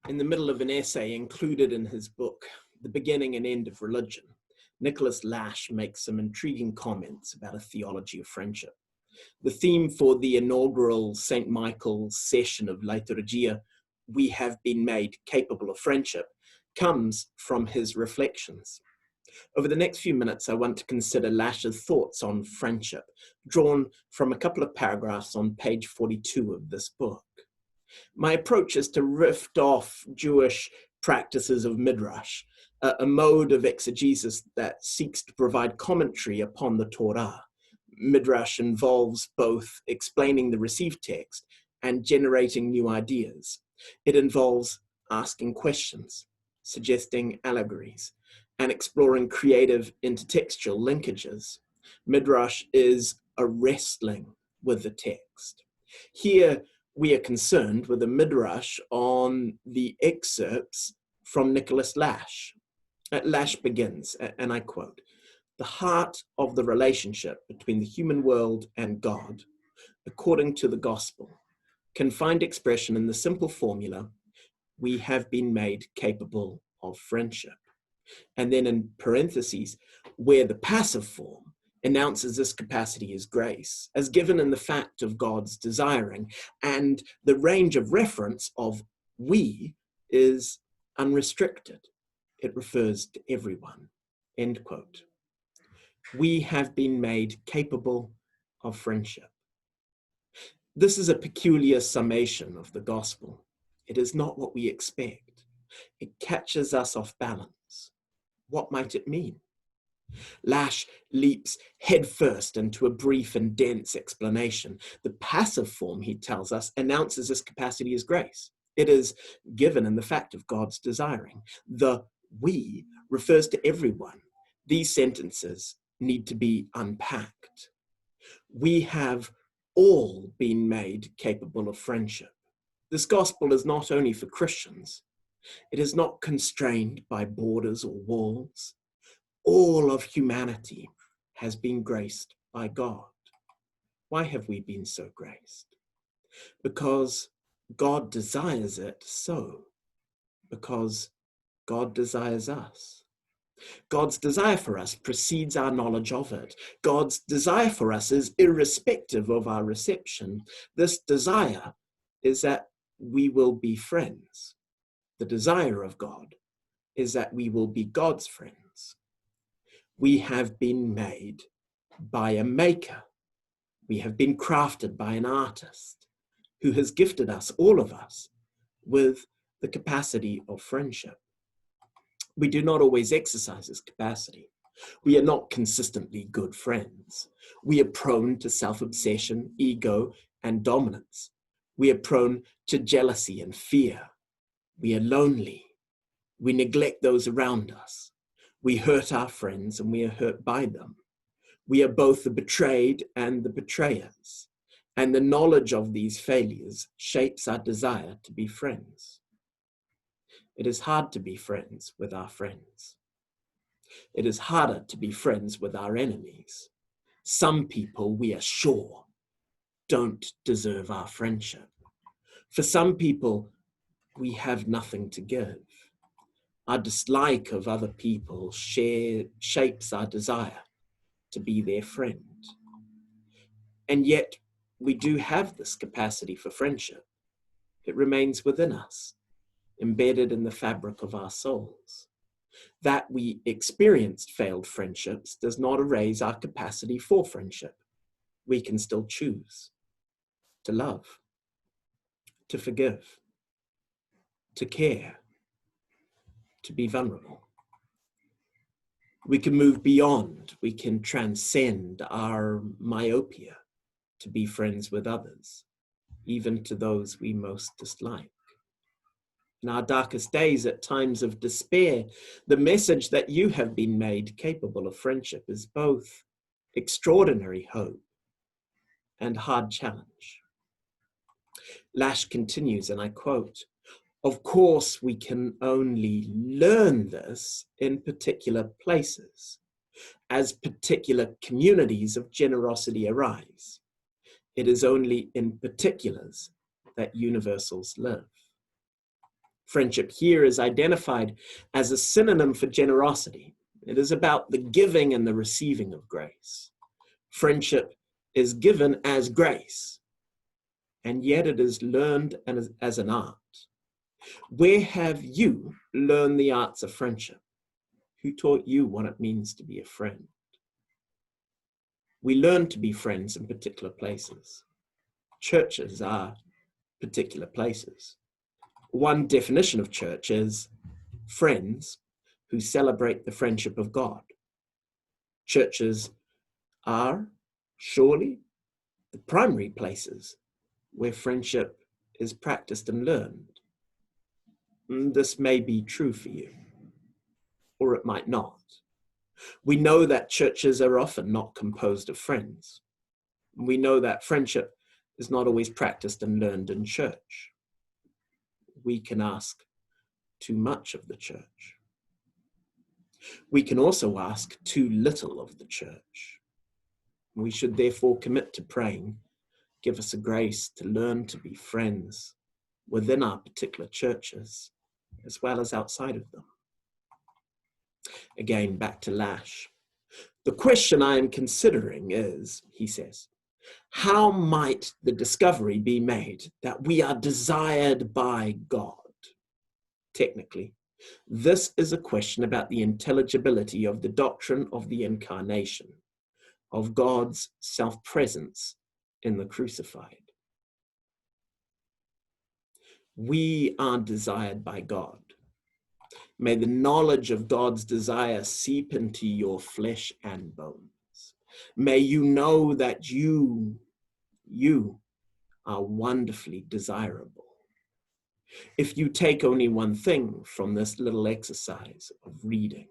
In the middle of an essay included in his book, The Beginning and End of Religion, Nicholas Lash makes some intriguing comments about a theology of friendship. The theme for the inaugural St. Michael's session of Leitourgia, "We have been made capable of friendship," comes from his reflections. Over the next few minutes, I want to consider Lash's thoughts on friendship, drawn from a couple of paragraphs on page 42 of this book. My approach is to riff off Jewish practices of midrash, a mode of exegesis that seeks to provide commentary upon the Torah. Midrash involves both explaining the received text and generating new ideas. It involves asking questions, suggesting allegories, and exploring creative intertextual linkages. Midrash is a wrestling with the text. Here, we are concerned with a midrash on the excerpts from Nicholas Lash. Lash begins, and I quote, "The heart of the relationship between the human world and God, according to the gospel, can find expression in the simple formula, 'We have been made capable of friendship.'" And then in parentheses, where the passive form announces this capacity as grace, as given in the fact of God's desiring, and the range of reference of we is unrestricted. It refers to everyone, end quote. We have been made capable of friendship. This is a peculiar summation of the gospel. It is not what we expect. It catches us off balance. What might it mean? Lash leaps headfirst into a brief and dense explanation. The passive form, he tells us, announces this capacity as grace. It is given in the fact of God's desiring. The we refers to everyone. These sentences need to be unpacked. We have all been made capable of friendship. This gospel is not only for Christians. It is not constrained by borders or walls. All of humanity has been graced by God. Why have we been so graced? Because God desires it so. Because God desires us. God's desire for us precedes our knowledge of it. God's desire for us is irrespective of our reception. This desire is that we will be friends. The desire of God is that we will be God's friends. We have been made by a maker. We have been crafted by an artist who has gifted us, all of us, with the capacity of friendship. We do not always exercise this capacity. We are not consistently good friends. We are prone to self-obsession, ego, and dominance. We are prone to jealousy and fear. We are lonely. We neglect those around us. We hurt our friends and we are hurt by them. We are both the betrayed and the betrayers. And the knowledge of these failures shapes our desire to be friends. It is hard to be friends with our friends. It is harder to be friends with our enemies. Some people, we are sure, don't deserve our friendship. For some people, we have nothing to give. Our dislike of other people shapes our desire to be their friend. And yet, we do have this capacity for friendship. It remains within us, embedded in the fabric of our souls. That we experienced failed friendships does not erase our capacity for friendship. We can still choose to love, to forgive, to care, to be vulnerable. We can move beyond, we can transcend our myopia to be friends with others, even to those we most dislike. In our darkest days, at times of despair, the message that you have been made capable of friendship is both extraordinary hope and hard challenge. Lash continues, and I quote, "Of course, we can only learn this in particular places, as particular communities of generosity arise. It is only in particulars that universals live." Friendship here is identified as a synonym for generosity. It is about the giving and the receiving of grace. Friendship is given as grace, and yet it is learned as an art. Where have you learned the arts of friendship? Who taught you what it means to be a friend? We learn to be friends in particular places. Churches are particular places. One definition of church is friends who celebrate the friendship of God. Churches are surely the primary places where friendship is practiced and learned. This may be true for you, or it might not. We know that churches are often not composed of friends. We know that friendship is not always practiced and learned in church. We can ask too much of the church. We can also ask too little of the church. We should therefore commit to praying, give us a grace to learn to be friends within our particular churches, as well as outside of them. Again, back to Lash. The question I am considering is, he says, how might the discovery be made that we are desired by God? Technically, this is a question about the intelligibility of the doctrine of the incarnation, of God's self-presence in the crucified. We are desired by God. May the knowledge of God's desire seep into your flesh and bones. May you know that you are wonderfully desirable. If you take only one thing from this little exercise of reading,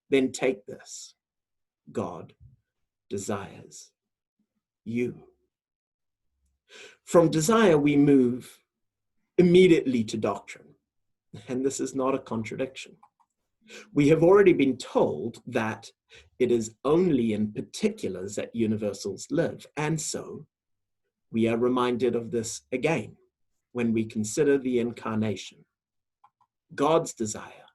then take this: God desires you. From desire, we move immediately to doctrine. And this is not a contradiction. We have already been told that it is only in particulars that universals live. And so we are reminded of this again when we consider the incarnation. God's desire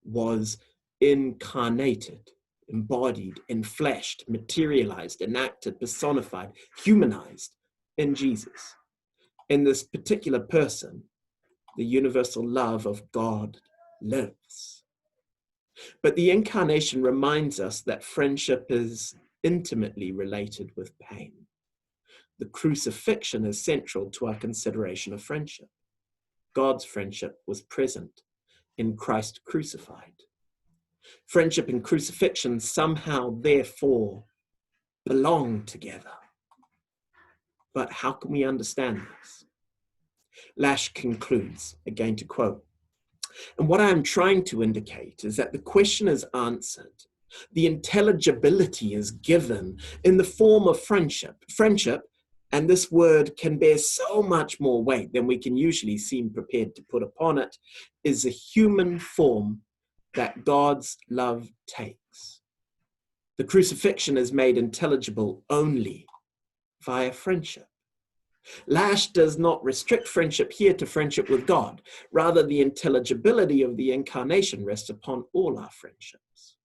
was incarnated, embodied, enfleshed, materialized, enacted, personified, humanized in Jesus. In this particular person, the universal love of God lives. But the incarnation reminds us that friendship is intimately related with pain. The crucifixion is central to our consideration of friendship. God's friendship was present in Christ crucified. Friendship and crucifixion somehow, therefore, belong together. But how can we understand this? Lash concludes, again to quote, and what I am trying to indicate is that the question is answered. The intelligibility is given in the form of friendship. Friendship, and this word can bear so much more weight than we can usually seem prepared to put upon it, is a human form that God's love takes. The crucifixion is made intelligible only via friendship. Lash does not restrict friendship here to friendship with God. Rather, the intelligibility of the incarnation rests upon all our friendships.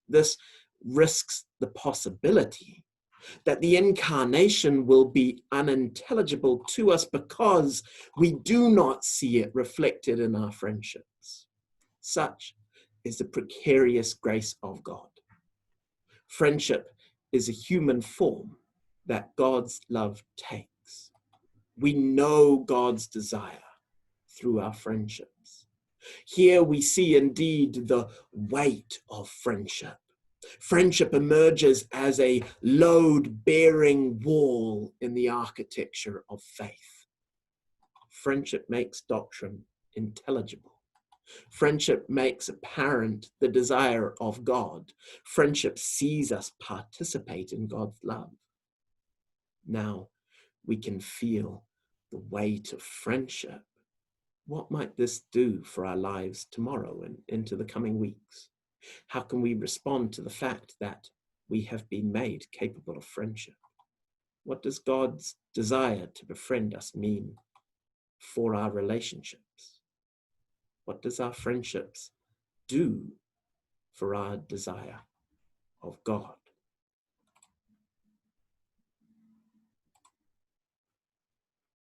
This risks the possibility that the incarnation will be unintelligible to us because we do not see it reflected in our friendships. Such is the precarious grace of God. Friendship is a human form that God's love takes. We know God's desire through our friendships. Here we see indeed the weight of friendship. Friendship emerges as a load-bearing wall in the architecture of faith. Friendship makes doctrine intelligible. Friendship makes apparent the desire of God. Friendship sees us participate in God's love. Now we can feel the weight of friendship. What might this do for our lives tomorrow and into the coming weeks? How can we respond to the fact that we have been made capable of friendship? What does God's desire to befriend us mean for our relationships? What does our friendships do for our desire of God?